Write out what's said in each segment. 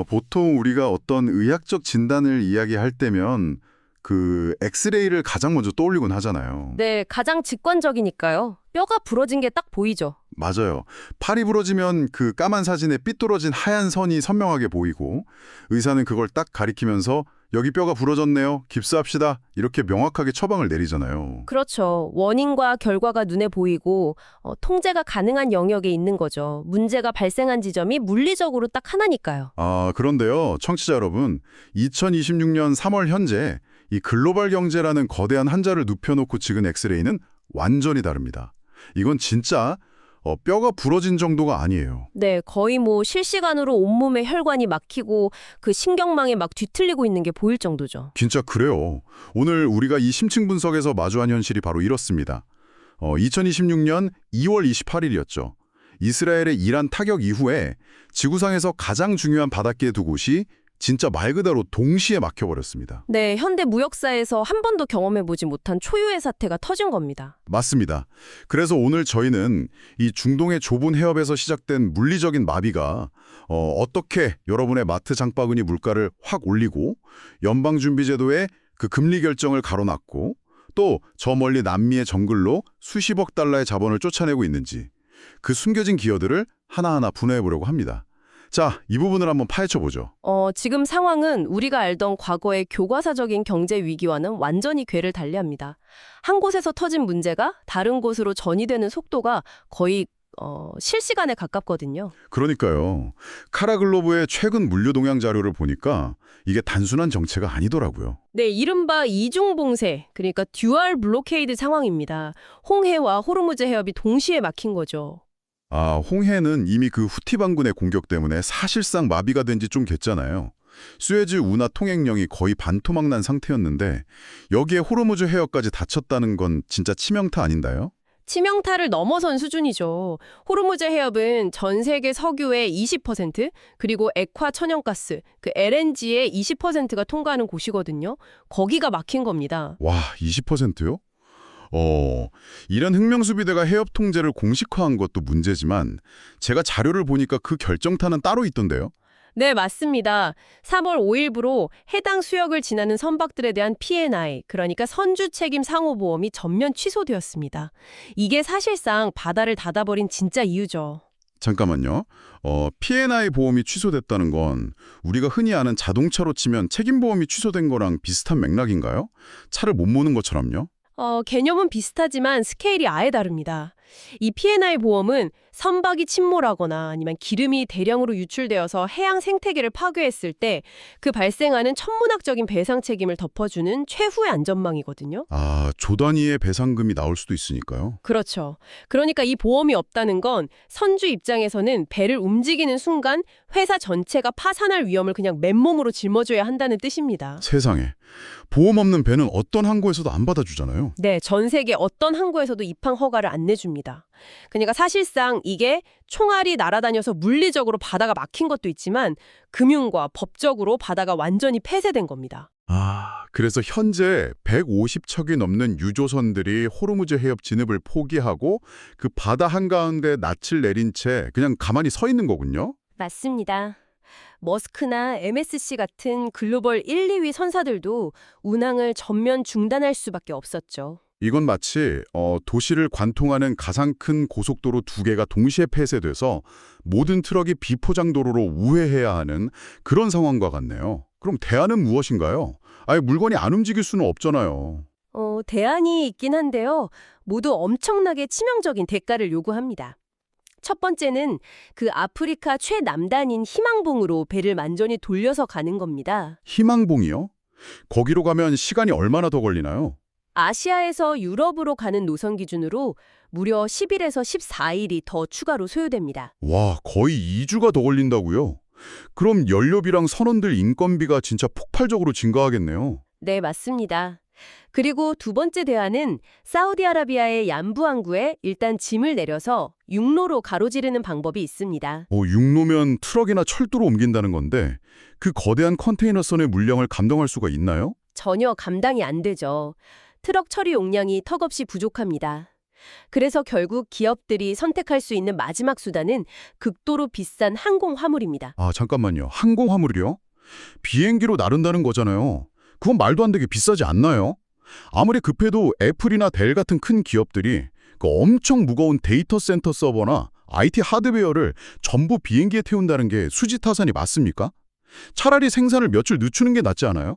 보통 우리가 어떤 의학적 진단을 이야기할 때면 그 엑스레이를 가장 먼저 떠올리곤 하잖아요. 네, 가장 직관적이니까요. 뼈가 부러진 게 딱 보이죠. 맞아요. 팔이 부러지면 그 까만 사진에 삐뚤어진 하얀 선이 선명하게 보이고 의사는 그걸 딱 가리키면서 여기 뼈가 부러졌네요. 깁스합시다. 이렇게 명확하게 처방을 내리잖아요. 그렇죠. 원인과 결과가 눈에 보이고 통제가 가능한 영역에 있는 거죠. 문제가 발생한 지점이 물리적으로 딱 하나니까요. 그런데요. 청취자 여러분, 2026년 3월 현재 이 글로벌 경제라는 거대한 한자를 눕혀놓고 찍은 엑스레이는 완전히 다릅니다. 이건 진짜 뼈가 부러진 정도가 아니에요. 네, 거의 뭐 실시간으로 온몸에 혈관이 막히고 그 신경망에 막 뒤틀리고 있는 게 보일 정도죠. 진짜 그래요. 오늘 우리가 이 심층 분석에서 마주한 현실이 바로 이렇습니다. 2026년 2월 28일이었죠. 이스라엘의 이란 타격 이후에 지구상에서 가장 중요한 바닷가의 두 곳이 진짜 말 그대로 동시에 막혀버렸습니다. 네, 현대 무역사에서 한 번도 경험해보지 못한 초유의 사태가 터진 겁니다. 맞습니다. 그래서 오늘 저희는 이 중동의 좁은 해협에서 시작된 물리적인 마비가 어떻게 여러분의 마트 장바구니 물가를 확 올리고 연방준비제도의 그 금리 결정을 가로막고 또 저 멀리 남미의 정글로 수십억 달러의 자본을 쫓아내고 있는지 그 숨겨진 기여들을 하나하나 분해해보려고 합니다. 자, 이 부분을 한번 파헤쳐보죠. 지금 상황은 우리가 알던 과거의 교과서적인 경제 위기와는 완전히 궤를 달리합니다. 한 곳에서 터진 문제가 다른 곳으로 전이되는 속도가 거의 실시간에 가깝거든요. 그러니까요. 카라글로브의 최근 물류 동향 자료를 보니까 이게 단순한 정체가 아니더라고요. 네, 이른바 이중봉쇄, 그러니까 듀얼 블로케이드 상황입니다. 홍해와 호르무즈 해협이 동시에 막힌 거죠. 홍해는 이미 그 후티 반군의 공격 때문에 사실상 마비가 된 지 좀 됐잖아요. 수에즈 운하 통행령이 거의 반토막 난 상태였는데 여기에 호르무즈 해협까지 닫혔다는 건 진짜 치명타 아닌가요? 치명타를 넘어선 수준이죠. 호르무즈 해협은 전 세계 석유의 20%, 그리고 액화 천연가스, 그 LNG의 20%가 통과하는 곳이거든요. 거기가 막힌 겁니다. 와, 20%요? 이런 흑명수비대가 해협 통제를 공식화한 것도 문제지만 제가 자료를 보니까 그 결정타는 따로 있던데요. 네, 맞습니다. 3월 5일부로 해당 수역을 지나는 선박들에 대한 P&I, 그러니까 선주 책임 상호보험이 전면 취소되었습니다. 이게 사실상 바다를 닫아버린 진짜 이유죠. 잠깐만요. P&I 보험이 취소됐다는 건 우리가 흔히 아는 자동차로 치면 책임보험이 취소된 거랑 비슷한 맥락인가요? 차를 못 모는 것처럼요? 개념은 비슷하지만 스케일이 아예 다릅니다. 이 P&I 보험은 선박이 침몰하거나 아니면 기름이 대량으로 유출되어서 해양 생태계를 파괴했을 때 그 발생하는 천문학적인 배상 책임을 덮어주는 최후의 안전망이거든요. 조 단위의 배상금이 나올 수도 있으니까요. 그렇죠. 그러니까 이 보험이 없다는 건 선주 입장에서는 배를 움직이는 순간 회사 전체가 파산할 위험을 그냥 맨몸으로 짊어져야 한다는 뜻입니다. 세상에. 보험 없는 배는 어떤 항구에서도 안 받아주잖아요. 네, 전 세계 어떤 항구에서도 입항 허가를 안 내줍니다. 그러니까 사실상 이게 총알이 날아다녀서 물리적으로 바다가 막힌 것도 있지만 금융과 법적으로 바다가 완전히 폐쇄된 겁니다. 그래서 현재 150척이 넘는 유조선들이 호르무즈 해협 진입을 포기하고 그 바다 한가운데 낯을 내린 채 그냥 가만히 서 있는 거군요. 맞습니다. 머스크나 MSC 같은 글로벌 1, 2위 선사들도 운항을 전면 중단할 수밖에 없었죠. 이건 마치 도시를 관통하는 가장 큰 고속도로 두 개가 동시에 폐쇄돼서 모든 트럭이 비포장도로로 우회해야 하는 그런 상황과 같네요. 그럼 대안은 무엇인가요? 아예 물건이 안 움직일 수는 없잖아요. 대안이 있긴 한데요. 모두 엄청나게 치명적인 대가를 요구합니다. 첫 번째는 그 아프리카 최남단인 희망봉으로 배를 완전히 돌려서 가는 겁니다. 희망봉이요? 거기로 가면 시간이 얼마나 더 걸리나요? 아시아에서 유럽으로 가는 노선 기준으로 무려 10일에서 14일이 더 추가로 소요됩니다. 와, 거의 2주가 더 걸린다고요? 그럼 연료비랑 선원들 인건비가 진짜 폭발적으로 증가하겠네요. 네, 맞습니다. 그리고 두 번째 대안은 사우디아라비아의 얀부 항구에 일단 짐을 내려서 육로로 가로지르는 방법이 있습니다. 육로면 트럭이나 철도로 옮긴다는 건데 그 거대한 컨테이너선의 물량을 감당할 수가 있나요? 전혀 감당이 안 되죠. 트럭 처리 용량이 턱없이 부족합니다. 그래서 결국 기업들이 선택할 수 있는 마지막 수단은 극도로 비싼 항공 화물입니다. 아, 잠깐만요. 항공 화물이요? 비행기로 나른다는 거잖아요. 그건 말도 안 되게 비싸지 않나요? 아무리 급해도 애플이나 델 같은 큰 기업들이 그 엄청 무거운 데이터 센터 서버나 IT 하드웨어를 전부 비행기에 태운다는 게 수지타산이 맞습니까? 차라리 생산을 며칠 늦추는 게 낫지 않아요?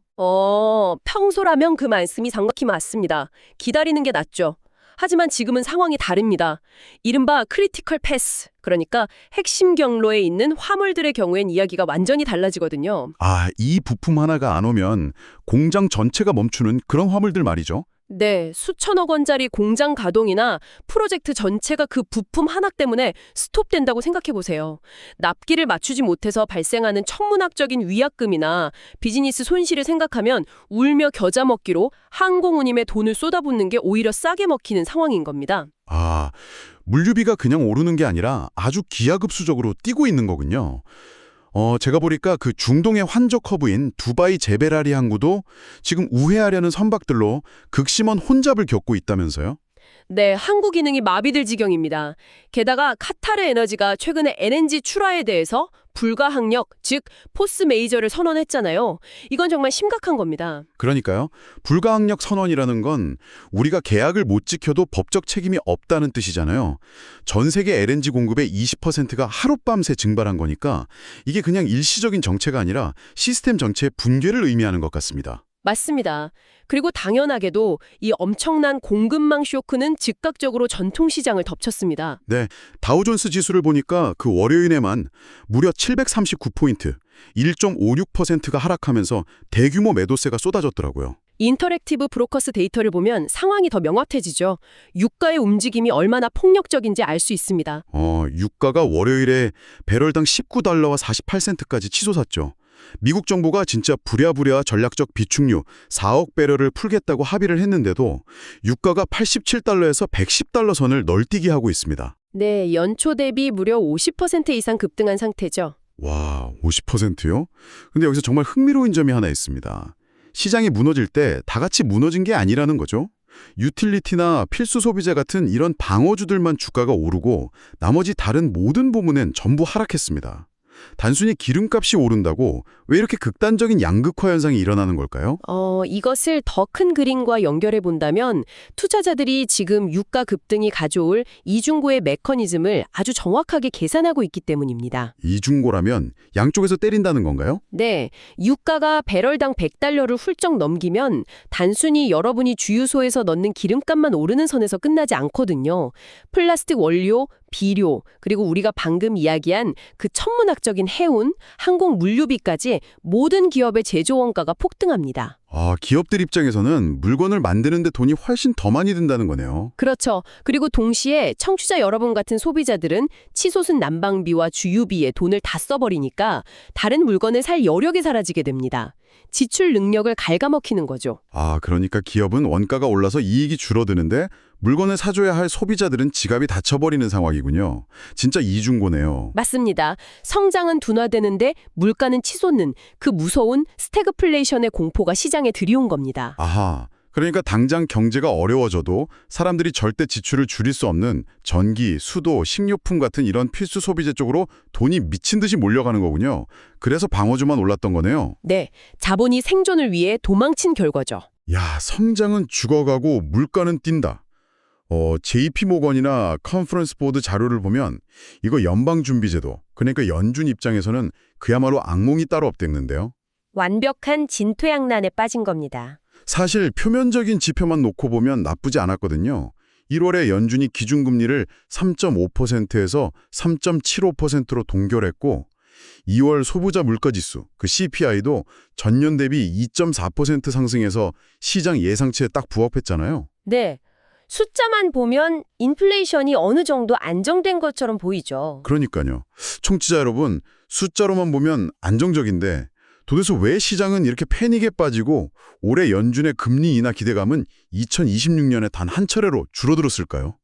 평소라면 그 말씀이 정확히 맞습니다. 기다리는 게 낫죠. 하지만 지금은 상황이 다릅니다. 이른바 크리티컬 패스, 그러니까 핵심 경로에 있는 화물들의 경우엔 이야기가 완전히 달라지거든요. 아, 이 부품 하나가 안 오면 공장 전체가 멈추는 그런 화물들 말이죠. 네, 수천억 원짜리 공장 가동이나 프로젝트 전체가 그 부품 하나 때문에 스톱된다고 생각해 보세요. 납기를 맞추지 못해서 발생하는 천문학적인 위약금이나 비즈니스 손실을 생각하면 울며 겨자 먹기로 항공운임에 돈을 쏟아붓는 게 오히려 싸게 먹히는 상황인 겁니다. 아, 물류비가 그냥 오르는 게 아니라 아주 기하급수적으로 뛰고 있는 거군요. 제가 보니까 그 중동의 환적 허브인 두바이 제베라리 항구도 지금 우회하려는 선박들로 극심한 혼잡을 겪고 있다면서요? 네, 항구 기능이 마비될 지경입니다. 게다가 카타르 에너지가 최근에 LNG 출하에 대해서 불가항력, 즉 포스 메이저를 선언했잖아요. 이건 정말 심각한 겁니다. 그러니까요. 불가항력 선언이라는 건 우리가 계약을 못 지켜도 법적 책임이 없다는 뜻이잖아요. 전 세계 LNG 공급의 20%가 하룻밤새 증발한 거니까 이게 그냥 일시적인 정체가 아니라 시스템 전체의 붕괴를 의미하는 것 같습니다. 맞습니다. 그리고 당연하게도 이 엄청난 공급망 쇼크는 즉각적으로 전통시장을 덮쳤습니다. 네, 다우존스 지수를 보니까 그 월요일에만 무려 739포인트, 1.56%가 하락하면서 대규모 매도세가 쏟아졌더라고요. 인터랙티브 브로커스 데이터를 보면 상황이 더 명확해지죠. 유가의 움직임이 얼마나 폭력적인지 알 수 있습니다. 유가가 월요일에 배럴당 $19와 48센트까지 치솟았죠. 미국 정부가 진짜 부랴부랴 전략적 비축유 4억 배럴을 풀겠다고 합의를 했는데도 유가가 $87에서 $110 선을 널뛰게 하고 있습니다. 네, 연초 대비 무려 50% 이상 급등한 상태죠. 와, 50%요? 근데 여기서 정말 흥미로운 점이 하나 있습니다. 시장이 무너질 때 다 같이 무너진 게 아니라는 거죠. 유틸리티나 필수 소비재 같은 이런 방어주들만 주가가 오르고 나머지 다른 모든 부문은 전부 하락했습니다. 단순히 기름값이 오른다고 왜 이렇게 극단적인 양극화 현상이 일어나는 걸까요? 이것을 더 큰 그림과 연결해 본다면 투자자들이 지금 유가 급등이 가져올 이중고의 메커니즘을 아주 정확하게 계산하고 있기 때문입니다. 이중고라면 양쪽에서 때린다는 건가요? 네, 유가가 배럴당 $100를 훌쩍 넘기면 단순히 여러분이 주유소에서 넣는 기름값만 오르는 선에서 끝나지 않거든요. 플라스틱 원료, 비료, 그리고 우리가 방금 이야기한 그 천문학적인 해운, 항공 물류비까지 모든 기업의 제조 원가가 폭등합니다. 기업들 입장에서는 물건을 만드는데 돈이 훨씬 더 많이 든다는 거네요. 그렇죠. 그리고 동시에 청취자 여러분 같은 소비자들은 치솟은 난방비와 주유비에 돈을 다 써버리니까 다른 물건을 살 여력이 사라지게 됩니다. 지출 능력을 갉아먹히는 거죠. 그러니까 기업은 원가가 올라서 이익이 줄어드는데 물건을 사줘야 할 소비자들은 지갑이 닫혀버리는 상황이군요. 진짜 이중고네요. 맞습니다. 성장은 둔화되는데 물가는 치솟는 그 무서운 스태그플레이션의 공포가 시장에 들이온 겁니다. 아하. 그러니까 당장 경제가 어려워져도 사람들이 절대 지출을 줄일 수 없는 전기, 수도, 식료품 같은 이런 필수 소비재 쪽으로 돈이 미친 듯이 몰려가는 거군요. 그래서 방어주만 올랐던 거네요. 네, 자본이 생존을 위해 도망친 결과죠. 야, 성장은 죽어가고 물가는 뛴다. JP모건이나 컨퍼런스 보드 자료를 보면 이거 연방준비제도, 그러니까 연준 입장에서는 그야말로 악몽이 따로 없댔는데요. 완벽한 진퇴양난에 빠진 겁니다. 사실 표면적인 지표만 놓고 보면 나쁘지 않았거든요. 1월에 연준이 기준금리를 3.5%에서 3.75%로 동결했고 2월 소비자 물가지수, 그 CPI도 전년 대비 2.4% 상승해서 시장 예상치에 딱 부합했잖아요. 네, 숫자만 보면 인플레이션이 어느 정도 안정된 것처럼 보이죠. 그러니까요. 청취자 여러분, 숫자로만 보면 안정적인데 도대체 왜 시장은 이렇게 패닉에 빠지고 올해 연준의 금리 인하 기대감은 2026년에 단 한 차례로 줄어들었을까요?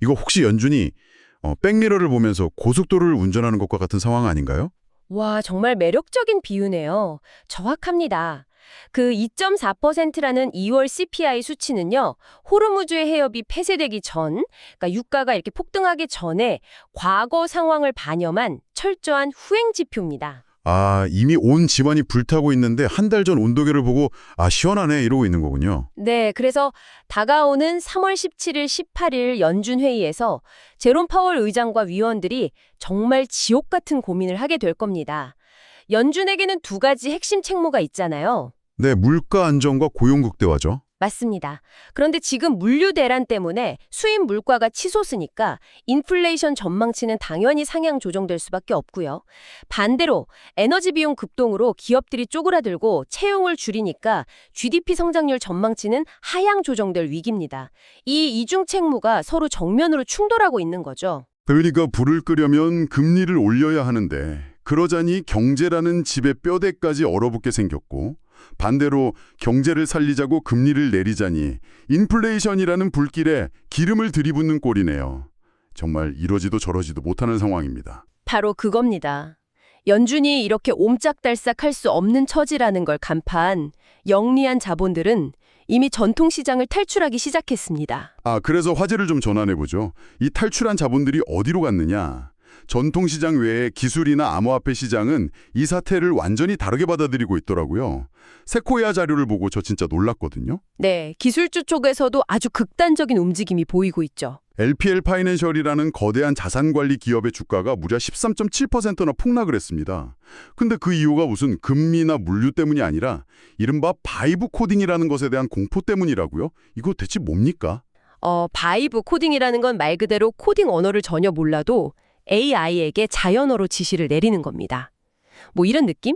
이거 혹시 연준이 백미러를 보면서 고속도로를 운전하는 것과 같은 상황 아닌가요? 와, 정말 매력적인 비유네요. 정확합니다. 그 2.4%라는 2월 CPI 수치는요, 호르무즈의 해협이 폐쇄되기 전, 그러니까 유가가 이렇게 폭등하기 전에 과거 상황을 반영한 철저한 후행 지표입니다. 아, 이미 온 집안이 불타고 있는데 한 달 전 온도계를 보고 아, 시원하네 이러고 있는 거군요. 네, 그래서 다가오는 3월 17일, 18일 연준 회의에서 제롬 파월 의장과 위원들이 정말 지옥 같은 고민을 하게 될 겁니다. 연준에게는 두 가지 핵심 책무가 있잖아요. 네, 물가 안정과 고용 극대화죠. 맞습니다. 그런데 지금 물류 대란 때문에 수입 물가가 치솟으니까 인플레이션 전망치는 당연히 상향 조정될 수밖에 없고요. 반대로 에너지 비용 급등으로 기업들이 쪼그라들고 채용을 줄이니까 GDP 성장률 전망치는 하향 조정될 위기입니다. 이 이중 책무가 서로 정면으로 충돌하고 있는 거죠. 그러니까 불을 끄려면 금리를 올려야 하는데 그러자니 경제라는 집의 뼈대까지 얼어붙게 생겼고 반대로 경제를 살리자고 금리를 내리자니 인플레이션이라는 불길에 기름을 들이붓는 꼴이네요. 정말 이러지도 저러지도 못하는 상황입니다. 바로 그겁니다. 연준이 이렇게 옴짝달싹 할 수 없는 처지라는 걸 간파한 영리한 자본들은 이미 전통시장을 탈출하기 시작했습니다. 아, 그래서 화제를 좀 전환해보죠. 이 탈출한 자본들이 어디로 갔느냐? 전통시장 외에 기술이나 암호화폐 시장은 이 사태를 완전히 다르게 받아들이고 있더라고요. 세코야 자료를 보고 저 진짜 놀랐거든요. 네, 기술주 쪽에서도 아주 극단적인 움직임이 보이고 있죠. LPL 파이낸셜이라는 거대한 자산관리 기업의 주가가 무려 13.7%나 폭락을 했습니다. 근데 그 이유가 무슨 금리나 물류 때문이 아니라 이른바 바이브 코딩이라는 것에 대한 공포 때문이라고요? 이거 대체 뭡니까? 바이브 코딩이라는 건 말 그대로 코딩 언어를 전혀 몰라도 AI에게 자연어로 지시를 내리는 겁니다. 뭐 이런 느낌?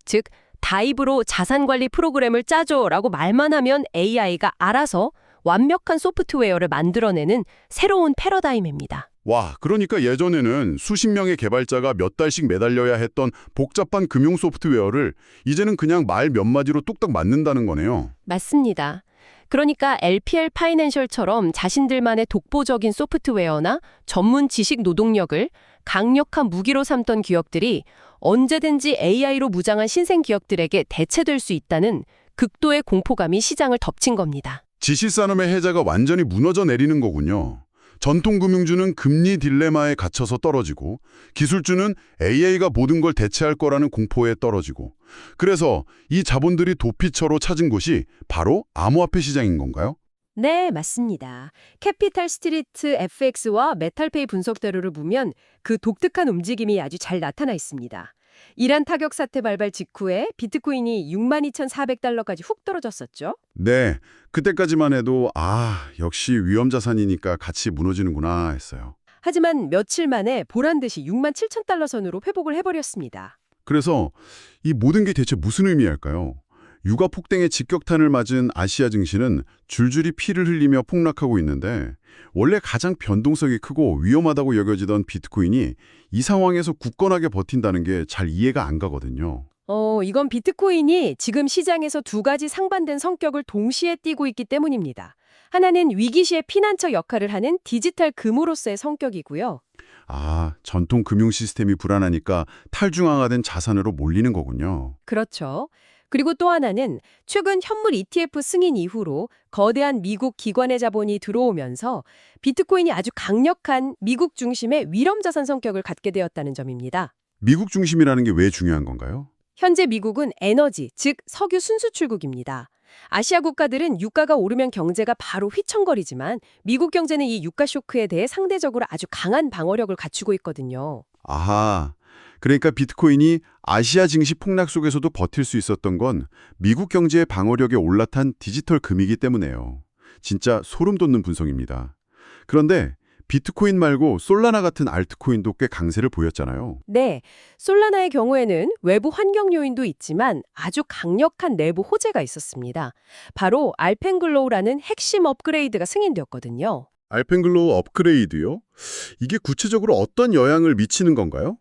즉, 다이브로 자산관리 프로그램을 짜줘라고 말만 하면 AI가 알아서 완벽한 소프트웨어를 만들어내는 새로운 패러다임입니다. 와, 그러니까 예전에는 수십 명의 개발자가 몇 달씩 매달려야 했던 복잡한 금융 소프트웨어를 이제는 그냥 말 몇 마디로 뚝딱 만든다는 거네요. 맞습니다. 그러니까 LPL 파이낸셜처럼 자신들만의 독보적인 소프트웨어나 전문 지식 노동력을 강력한 무기로 삼던 기업들이 언제든지 AI로 무장한 신생 기업들에게 대체될 수 있다는 극도의 공포감이 시장을 덮친 겁니다. 지식산업의 해자가 완전히 무너져 내리는 거군요. 전통금융주는 금리 딜레마에 갇혀서 떨어지고 기술주는 AI가 모든 걸 대체할 거라는 공포에 떨어지고 그래서 이 자본들이 도피처로 찾은 곳이 바로 암호화폐 시장인 건가요? 네, 맞습니다. 캐피탈 스트리트 FX와 메탈페이 분석 자료를 보면 그 독특한 움직임이 아주 잘 나타나 있습니다. 이란 타격 사태 발발 직후에 비트코인이 62,400달러까지 훅 떨어졌었죠. 네, 그때까지만 해도 역시 위험자산이니까 같이 무너지는구나 했어요. 하지만 며칠 만에 보란듯이 67,000달러 선으로 회복을 해버렸습니다. 그래서 이 모든 게 대체 무슨 의미일까요? 유가 폭등의 직격탄을 맞은 아시아 증시는 줄줄이 피를 흘리며 폭락하고 있는데 원래 가장 변동성이 크고 위험하다고 여겨지던 비트코인이 이 상황에서 굳건하게 버틴다는 게 잘 이해가 안 가거든요. 이건 비트코인이 지금 시장에서 두 가지 상반된 성격을 동시에 띠고 있기 때문입니다. 하나는 위기 시에 피난처 역할을 하는 디지털 금으로서의 성격이고요. 전통 금융 시스템이 불안하니까 탈중앙화된 자산으로 몰리는 거군요. 그렇죠. 그리고 또 하나는 최근 현물 ETF 승인 이후로 거대한 미국 기관의 자본이 들어오면서 비트코인이 아주 강력한 미국 중심의 위험자산 성격을 갖게 되었다는 점입니다. 미국 중심이라는 게 왜 중요한 건가요? 현재 미국은 에너지, 즉 석유 순수출국입니다. 아시아 국가들은 유가가 오르면 경제가 바로 휘청거리지만 미국 경제는 이 유가 쇼크에 대해 상대적으로 아주 강한 방어력을 갖추고 있거든요. 그러니까 비트코인이 아시아 증시 폭락 속에서도 버틸 수 있었던 건 미국 경제의 방어력에 올라탄 디지털 금이기 때문에요. 진짜 소름 돋는 분석입니다. 그런데 비트코인 말고 솔라나 같은 알트코인도 꽤 강세를 보였잖아요. 네, 솔라나의 경우에는 외부 환경 요인도 있지만 아주 강력한 내부 호재가 있었습니다. 바로 알펜글로우라는 핵심 업그레이드가 승인되었거든요. 알펜글로우 업그레이드요? 이게 구체적으로 어떤 영향을 미치는 건가요?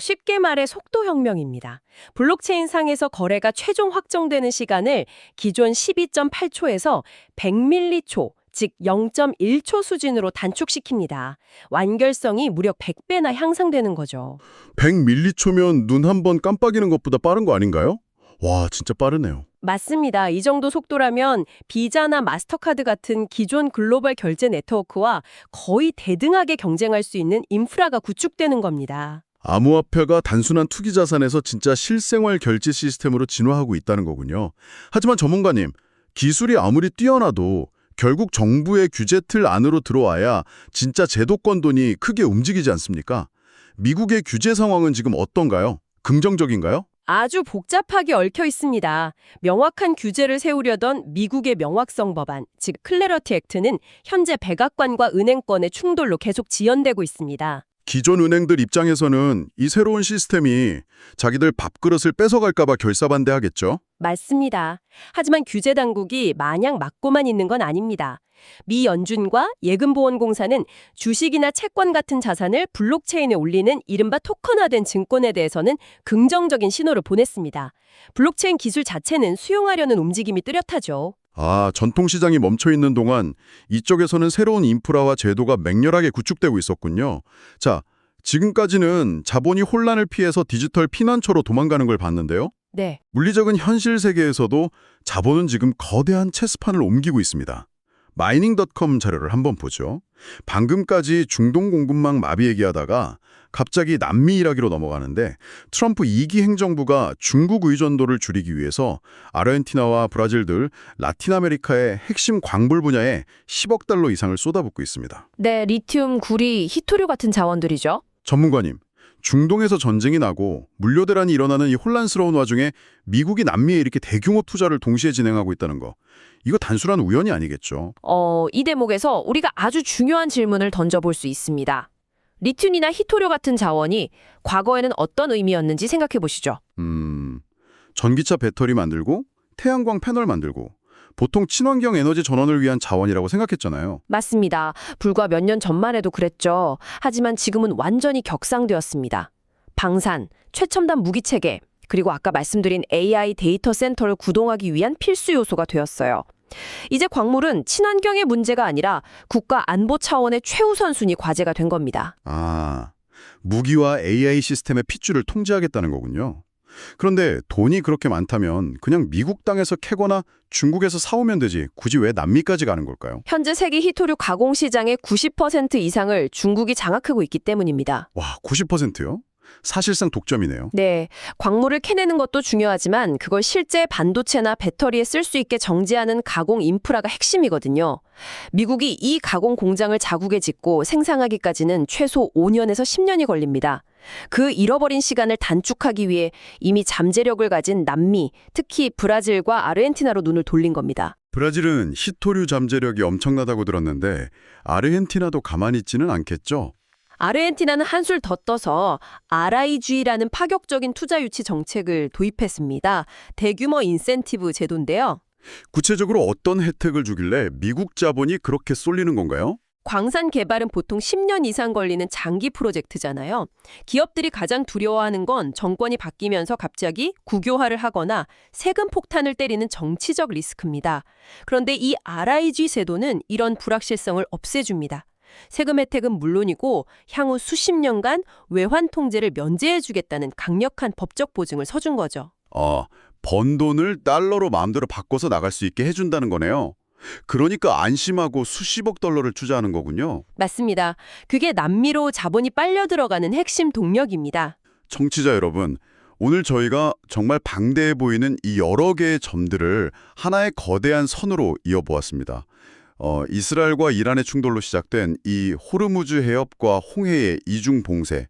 쉽게 말해 속도혁명입니다. 블록체인 상에서 거래가 최종 확정되는 시간을 기존 12.8초에서 100밀리초, 즉 0.1초 수준으로 단축시킵니다. 완결성이 무려 100배나 향상되는 거죠. 100밀리초면 눈 한 번 깜빡이는 것보다 빠른 거 아닌가요? 와, 진짜 빠르네요. 맞습니다. 이 정도 속도라면 비자나 마스터카드 같은 기존 글로벌 결제 네트워크와 거의 대등하게 경쟁할 수 있는 인프라가 구축되는 겁니다. 암호화폐가 단순한 투기 자산에서 진짜 실생활 결제 시스템으로 진화하고 있다는 거군요. 하지만 전문가님, 기술이 아무리 뛰어나도 결국 정부의 규제 틀 안으로 들어와야 진짜 제도권 돈이 크게 움직이지 않습니까? 미국의 규제 상황은 지금 어떤가요? 긍정적인가요? 아주 복잡하게 얽혀 있습니다. 명확한 규제를 세우려던 미국의 명확성 법안, 즉 클래러티 액트는 현재 백악관과 은행권의 충돌로 계속 지연되고 있습니다. 기존 은행들 입장에서는 이 새로운 시스템이 자기들 밥그릇을 뺏어갈까 봐 결사반대하겠죠? 맞습니다. 하지만 규제 당국이 마냥 막고만 있는 건 아닙니다. 미 연준과 예금보험공사는 주식이나 채권 같은 자산을 블록체인에 올리는 이른바 토큰화된 증권에 대해서는 긍정적인 신호를 보냈습니다. 블록체인 기술 자체는 수용하려는 움직임이 뚜렷하죠. 아, 전통시장이 멈춰있는 동안 이쪽에서는 새로운 인프라와 제도가 맹렬하게 구축되고 있었군요. 자, 지금까지는 자본이 혼란을 피해서 디지털 피난처로 도망가는 걸 봤는데요. 네. 물리적인 현실 세계에서도 자본은 지금 거대한 체스판을 옮기고 있습니다. 마이닝.com 자료를 한번 보죠. 방금까지 중동 공급망 마비 얘기하다가 갑자기 남미 일하기로 넘어가는데 트럼프 2기 행정부가 중국 의존도를 줄이기 위해서 아르헨티나와 브라질 등 라틴 아메리카의 핵심 광물 분야에 10억 달러 이상을 쏟아붓고 있습니다. 네, 리튬, 구리, 히토류 같은 자원들이죠. 전문가님, 중동에서 전쟁이 나고 물류 대란이 일어나는 이 혼란스러운 와중에 미국이 남미에 이렇게 대규모 투자를 동시에 진행하고 있다는 거. 이거 단순한 우연이 아니겠죠. 이 대목에서 우리가 아주 중요한 질문을 던져볼 수 있습니다. 리튬이나 히토류 같은 자원이 과거에는 어떤 의미였는지 생각해 보시죠. 전기차 배터리 만들고 태양광 패널 만들고 보통 친환경 에너지 전환을 위한 자원이라고 생각했잖아요. 맞습니다. 불과 몇 년 전만 해도 그랬죠. 하지만 지금은 완전히 격상되었습니다. 방산, 최첨단 무기체계, 그리고 아까 말씀드린 AI 데이터 센터를 구동하기 위한 필수 요소가 되었어요. 이제 광물은 친환경의 문제가 아니라 국가 안보 차원의 최우선 순위 과제가 된 겁니다. 아, 무기와 AI 시스템의 핏줄을 통제하겠다는 거군요. 그런데 돈이 그렇게 많다면 그냥 미국 땅에서 캐거나 중국에서 사오면 되지 굳이 왜 남미까지 가는 걸까요? 현재 세계 히토류 가공 시장의 90% 이상을 중국이 장악하고 있기 때문입니다. 와, 90%요? 사실상 독점이네요. 네, 광물을 캐내는 것도 중요하지만 그걸 실제 반도체나 배터리에 쓸 수 있게 정제하는 가공 인프라가 핵심이거든요. 미국이 이 가공 공장을 자국에 짓고 생산하기까지는 최소 5년에서 10년이 걸립니다. 그 잃어버린 시간을 단축하기 위해 이미 잠재력을 가진 남미, 특히 브라질과 아르헨티나로 눈을 돌린 겁니다. 브라질은 히토류 잠재력이 엄청나다고 들었는데 아르헨티나도 가만히 있지는 않겠죠? 아르헨티나는 한술 더 떠서 RIG라는 파격적인 투자 유치 정책을 도입했습니다. 대규모 인센티브 제도인데요. 구체적으로 어떤 혜택을 주길래 미국 자본이 그렇게 쏠리는 건가요? 광산 개발은 보통 10년 이상 걸리는 장기 프로젝트잖아요. 기업들이 가장 두려워하는 건 정권이 바뀌면서 갑자기 국유화를 하거나 세금 폭탄을 때리는 정치적 리스크입니다. 그런데 이 RIG 제도는 이런 불확실성을 없애줍니다. 세금 혜택은 물론이고 향후 수십 년간 외환 통제를 면제해주겠다는 강력한 법적 보증을 서준 거죠. 번 돈을 달러로 마음대로 바꿔서 나갈 수 있게 해준다는 거네요. 그러니까 안심하고 수십억 달러를 투자하는 거군요. 맞습니다. 그게 남미로 자본이 빨려 들어가는 핵심 동력입니다. 청취자 여러분, 오늘 저희가 정말 방대해 보이는 이 여러 개의 점들을 하나의 거대한 선으로 이어보았습니다. 이스라엘과 이란의 충돌로 시작된 이 호르무즈 해협과 홍해의 이중 봉쇄.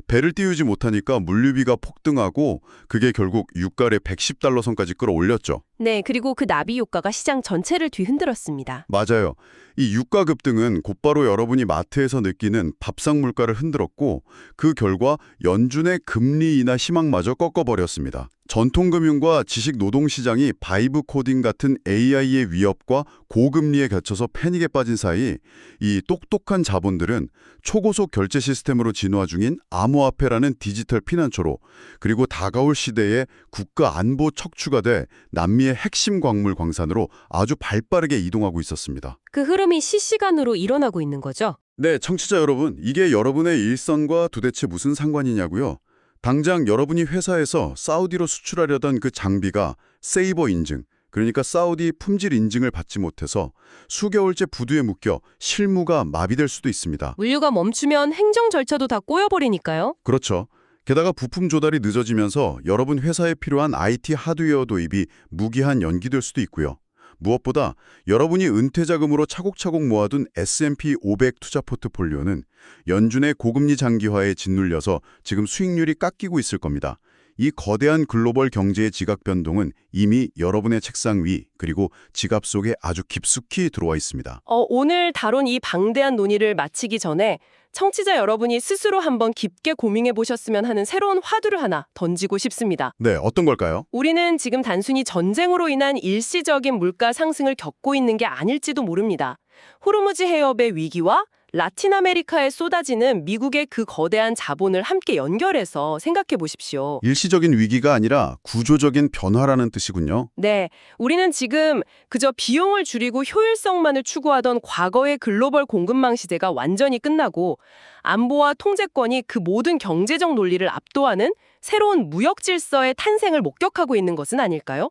배를 띄우지 못하니까 물류비가 폭등하고 그게 결국 유가를 110달러 선까지 끌어올렸죠. 네, 그리고 그 나비 효과가 시장 전체를 뒤흔들었습니다. 맞아요. 이 유가 급등은 곧바로 여러분이 마트에서 느끼는 밥상 물가를 흔들었고 그 결과 연준의 금리 인하 희망마저 꺾어버렸습니다. 전통금융과 지식노동시장이 바이브 코딩 같은 AI의 위협과 고금리에 겹쳐서 패닉에 빠진 사이 이 똑똑한 자본들은 초고속 결제 시스템으로 진화 중인 암호화폐라는 디지털 피난처로 그리고 다가올 시대에 국가 안보 척추가 돼 남미의 핵심 광물 광산으로 아주 발빠르게 이동하고 있었습니다. 그 흐름이 실시간으로 일어나고 있는 거죠. 네, 청취자 여러분, 이게 여러분의 일선과 도대체 무슨 상관이냐고요? 당장 여러분이 회사에서 사우디로 수출하려던 그 장비가 세이버 인증, 그러니까 사우디 품질 인증을 받지 못해서 수개월째 부두에 묶여 실무가 마비될 수도 있습니다. 물류가 멈추면 행정 절차도 다 꼬여버리니까요. 그렇죠. 게다가 부품 조달이 늦어지면서 여러분 회사에 필요한 IT 하드웨어 도입이 무기한 연기될 수도 있고요. 무엇보다 여러분이 은퇴 자금으로 차곡차곡 모아둔 S&P 500 투자 포트폴리오는 연준의 고금리 장기화에 짓눌려서 지금 수익률이 깎이고 있을 겁니다. 이 거대한 글로벌 경제의 지각 변동은 이미 여러분의 책상 위 그리고 지갑 속에 아주 깊숙이 들어와 있습니다. 오늘 다룬 이 방대한 논의를 마치기 전에 청취자 여러분이 스스로 한번 깊게 고민해 보셨으면 하는 새로운 화두를 하나 던지고 싶습니다. 네, 어떤 걸까요? 우리는 지금 단순히 전쟁으로 인한 일시적인 물가 상승을 겪고 있는 게 아닐지도 모릅니다. 호르무즈 해협의 위기와 라틴 아메리카에 쏟아지는 미국의 그 거대한 자본을 함께 연결해서 생각해 보십시오. 일시적인 위기가 아니라 구조적인 변화라는 뜻이군요. 네, 우리는 지금 그저 비용을 줄이고 효율성만을 추구하던 과거의 글로벌 공급망 시대가 완전히 끝나고 안보와 통제권이 그 모든 경제적 논리를 압도하는 새로운 무역 질서의 탄생을 목격하고 있는 것은 아닐까요?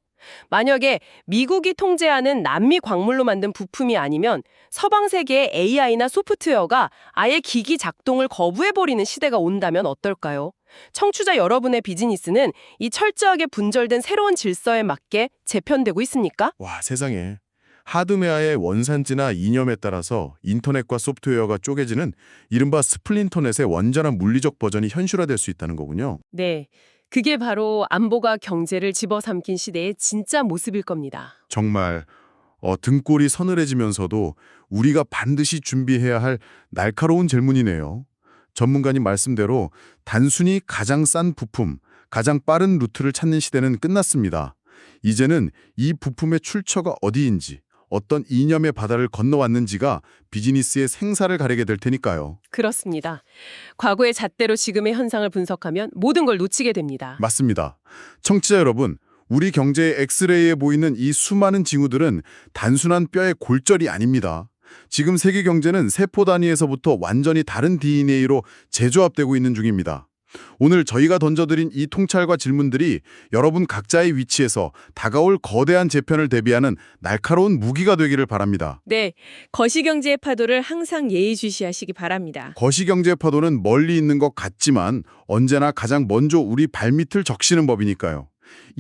만약에 미국이 통제하는 남미 광물로 만든 부품이 아니면 서방 세계의 AI나 소프트웨어가 아예 기기 작동을 거부해버리는 시대가 온다면 어떨까요? 청취자 여러분의 비즈니스는 이 철저하게 분절된 새로운 질서에 맞게 재편되고 있습니까? 와, 세상에. 하드웨어의 원산지나 이념에 따라서 인터넷과 소프트웨어가 쪼개지는 이른바 스플린터넷의 완전한 물리적 버전이 현실화될 수 있다는 거군요. 네, 그게 바로 안보가 경제를 집어삼킨 시대의 진짜 모습일 겁니다. 정말 등골이 서늘해지면서도 우리가 반드시 준비해야 할 날카로운 질문이네요. 전문가님 말씀대로 단순히 가장 싼 부품, 가장 빠른 루트를 찾는 시대는 끝났습니다. 이제는 이 부품의 출처가 어디인지, 어떤 이념의 바다를 건너왔는지가 비즈니스의 생사를 가리게 될 테니까요. 그렇습니다. 과거의 잣대로 지금의 현상을 분석하면 모든 걸 놓치게 됩니다. 맞습니다. 청취자 여러분, 우리 경제의 엑스레이에 보이는 이 수많은 징후들은 단순한 뼈의 골절이 아닙니다. 지금 세계 경제는 세포 단위에서부터 완전히 다른 DNA로 재조합되고 있는 중입니다. 오늘 저희가 던져드린 이 통찰과 질문들이 여러분 각자의 위치에서 다가올 거대한 재편을 대비하는 날카로운 무기가 되기를 바랍니다. 네, 거시경제의 파도를 항상 예의주시하시기 바랍니다. 거시경제 파도는 멀리 있는 것 같지만 언제나 가장 먼저 우리 발밑을 적시는 법이니까요.